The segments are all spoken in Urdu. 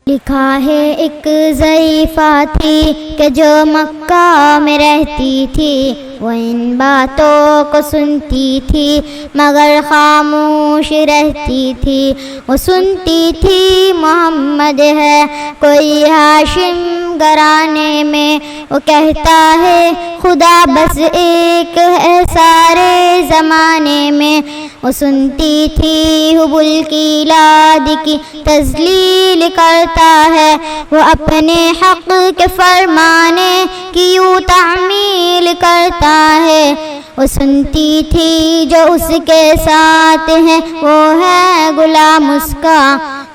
لکھا ہے ایک ضعیفہ تھی کہ جو مکہ میں رہتی تھی، وہ ان باتوں کو سنتی تھی مگر خاموش رہتی تھی۔ وہ سنتی تھی محمد ہے کوئی ہاشم گھرانے میں، وہ کہتا ہے خدا بس ایک ہے سارے زمانے میں۔ وہ سنتی تھی حبل کی لاد کی تذلیل کرتا ہے، وہ اپنے حق کے فرمانے کی یوں تعمیل کرتا ہے۔ وہ سنتی تھی جو اس کے ساتھ ہے وہ ہے غلام اس کا،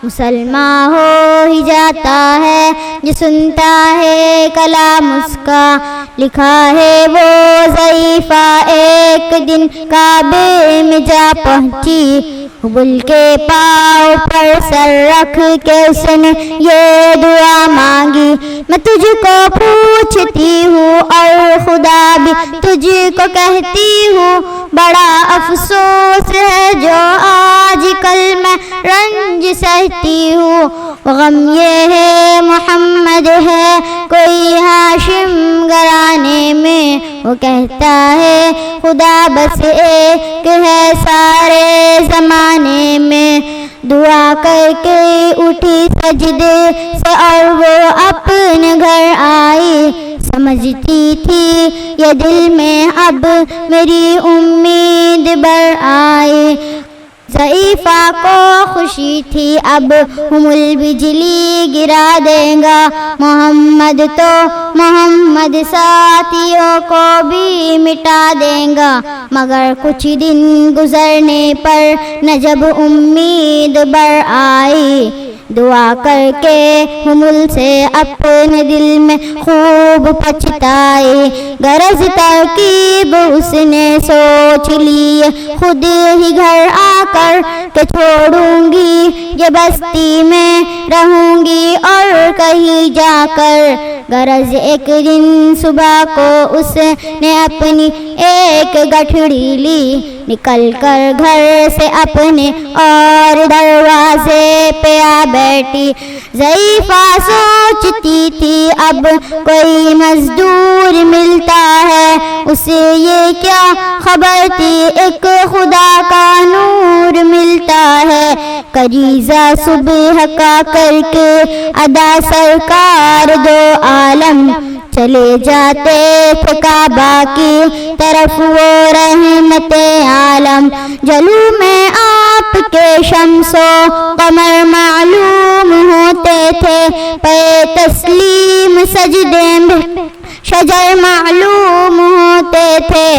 مسلمان ہو ہی جاتا ہے جو سنتا ہے کلام اس کا۔ لکھا ہے وہ ضعیفہ ایک دن کعبے میں جا پہنچی، حبل کے پاؤں پر سر رکھ کے اس نے یہ دعا مانگی، میں تجھ کو پوچھتی ہوں اور خدا بھی تجھ کو کہتی ہوں، بڑا افسوس ہے جو آج کل میں رنج سہتی ہوں۔ غم یہ ہے محمد ہے کوئی ہاشم گھرانے میں، وہ کہتا ہے خدا بس ایک ہے سارے زمانے میں۔ دعا کر کے اٹھی سجدے سے اور وہ اپنے گھر آئی، سمجھتی تھی یہ دل میں اب میری امید بڑھ آئی۔ ضعیفہ کو خوشی تھی اب حمل بجلی گرا دے گا محمد، تو محمد ساتھیوں کو بھی مٹا دے گا۔ مگر کچھ دن گزرنے پر نہ جب امید بڑھ آئی، دعا کر کے حمل سے اپنے دل میں خوب پچھتائی، غرض ترکیب اس نے سوچ لی خود ہی گھر آ کر کہ چھوڑوں گی یہ بستی میں رہوں گی اور کہیں جا کر۔ غرض ایک دن صبح کو اس نے اپنی ایک گٹھڑی لی، نکل کر گھر سے اپنے اور دروازے پہ آ بیٹھی۔ ضعیفہ سوچتی تھی اب کوئی مزدور ملتا ہے، اسے یہ کیا خبر تھی ایک خدا کا نور ملتا ہے۔ کریزہ صبح کا کر کے ادا سرکار دو عالم، چلے جاتے تھے کعبہ کی طرف وہ رحمت عالم۔ جلو میں آپ کے شمس و قمر معلوم ہوتے تھے، پے تسلیم سجدے میں شجر معلوم ہوتے تھے۔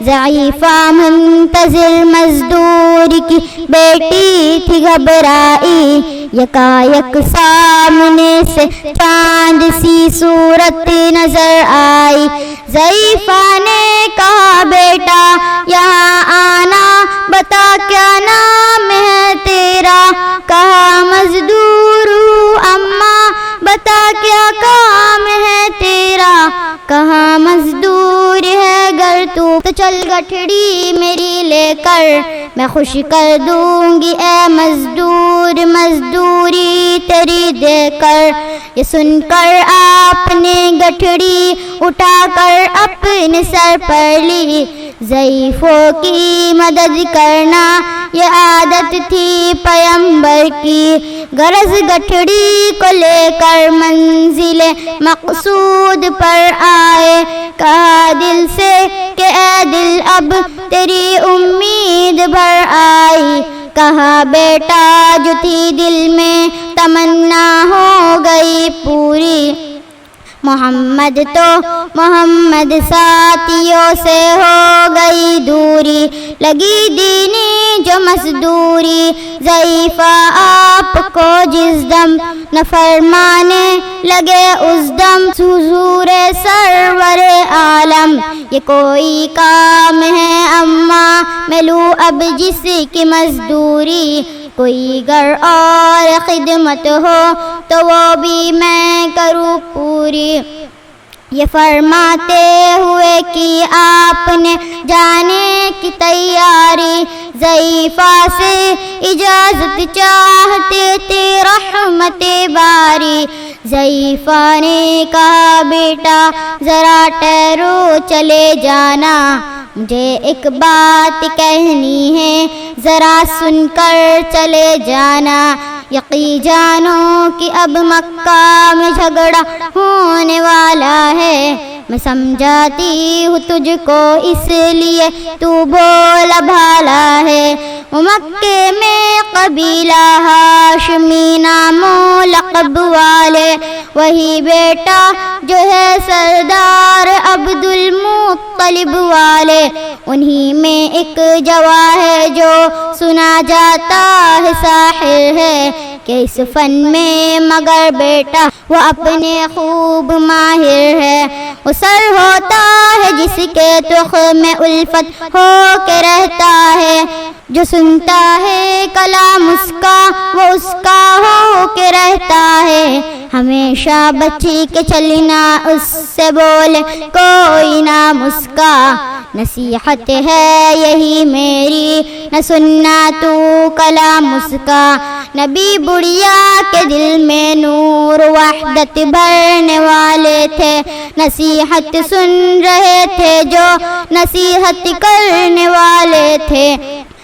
ضعیفہ منتظر مزدور کی بیٹی تھی گھبرائی، یکایک سامنے سے چاند سی صورت نظر آئی۔ ضعیفہ نے کہا بیٹا یہاں آنا، بتا کیا نام ہے تیرا؟ کہا مزدور ہوں اماں، بتا کیا کام ہے تیرا؟ کہا مزدور ہے گر تو چل گٹھڑی میری لے کر، میں خوش کر دوں گی اے مزدور مزدوری تیری دے کر۔ یہ سن کر آپ نے گٹھڑی اٹھا کر اپنے سر پر لی، ضعیفوں کی مدد کرنا یہ عادت تھی پیغمبر کی۔ غرض گٹھڑی کو لے کر منزل مقصود پر آئے، کہا دل سے کہ اے دل اب تیری امید بڑھ آئی۔ کہا بیٹا جو تھی دل میں تمنا ہو گئی پوری، محمد تو محمد ساتھیوں سے ہو گئی دوری، لگی دینی جو مزدوری ضعیفہ آپ کو جس دم نہ فرمانے لگے اس دم حضور سرور عالم۔ یہ کوئی کام ہے اماں میں لوں اب جس کی مزدوری، کوئی گر اور خدمت ہو تو وہ بھی میں کروں پوری۔ یہ فرماتے ہوئے کی آپ نے جانے کی تیاری، ضعیفہ سے اجازت چاہتے تھے رحمت باری۔ ضعیفہ نے کہا بیٹا ذرا ٹھہرو چلے جانا، مجھے ایک بات کہنی ہے ذرا سن کر چلے جانا۔ یقین جانو کہ اب مکہ میں جھگڑا ہونے والا ہے، میں سمجھاتی ہوں تجھ کو اس لیے تو بولا بھالا ہے۔ مکے میں قبیلہ ہاشمی نام و لقب والے، وہی بیٹا جو ہے سردار عبد المطلب والے، انہی میں ایک جواں ہے جو سنا جاتا ہے ساحر ہے، کہ اس فن میں مگر بیٹا وہ اپنے خوب ماہر ہے۔ وہ سر ہوتا ہے جس کے تخم میں الفت ہو کے رہتا ہے، جو سنتا ہے کلام اس کا وہ اس کا ہو کے رہتا ہے، ہمیشہ بچی کے چلنا اس سے بولے کوئی نہ مسکا۔ نصیحت ہے یہی میری نہ سننا تو کلام اس کا، نبی بڑھیا کے دل میں نور وحدت بھرنے والے تھے، نصیحت سن رہے تھے جو نصیحت کرنے والے تھے۔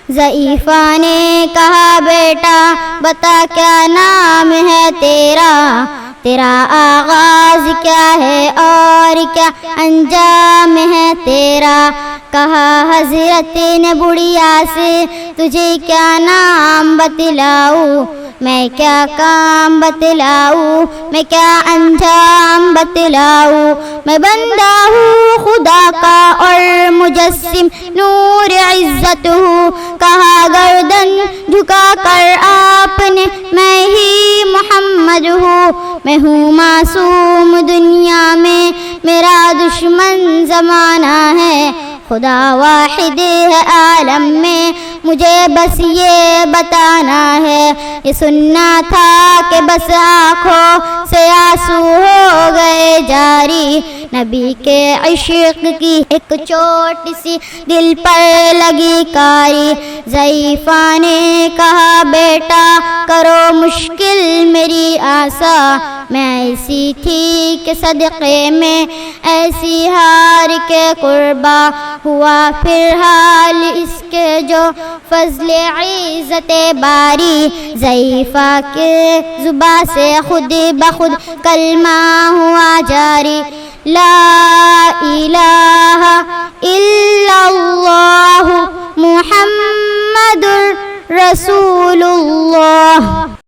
ضعیفہ نے کہا بیٹا بتا کیا نام ہے تیرا، تیرا آغاز کیا ہے اور کیا انجام ہے تیرا۔ کہا حضرت نے بڑھیا سے تجھے کیا نام بتلاؤں، میں کیا کام بتلاؤں، میں کیا انجام بتلاؤں، میں بندہ ہوں خدا کا اور مجسم نور عزت ہوں۔ کہا گردن جھکا کر آپ نے میں ہی محمد ہوں، میں ہوں معصوم دنیا میں میرا دشمن زمانہ ہے، خدا واحد ہے عالم میں مجھے بس یہ بتانا ہے۔ یہ سننا تھا کہ بس آنکھوں سے آنسو ہو گئے جاری، نبی کے عشق کی ایک چوٹ سی دل پر لگی کاری۔ ضعیفہ نے کہا بیٹا کرو مشکل میری آسا، میں ایسی تھی کہ صدقے میں ایسی ہار کے قربا ہوا، پھر حال اس کے جو فضل عزت باری۔ ضعیفہ کے زباں سے خود بخود کلمہ ہوا جاری، لا الہ الا اللہ محمد رسول اللہ۔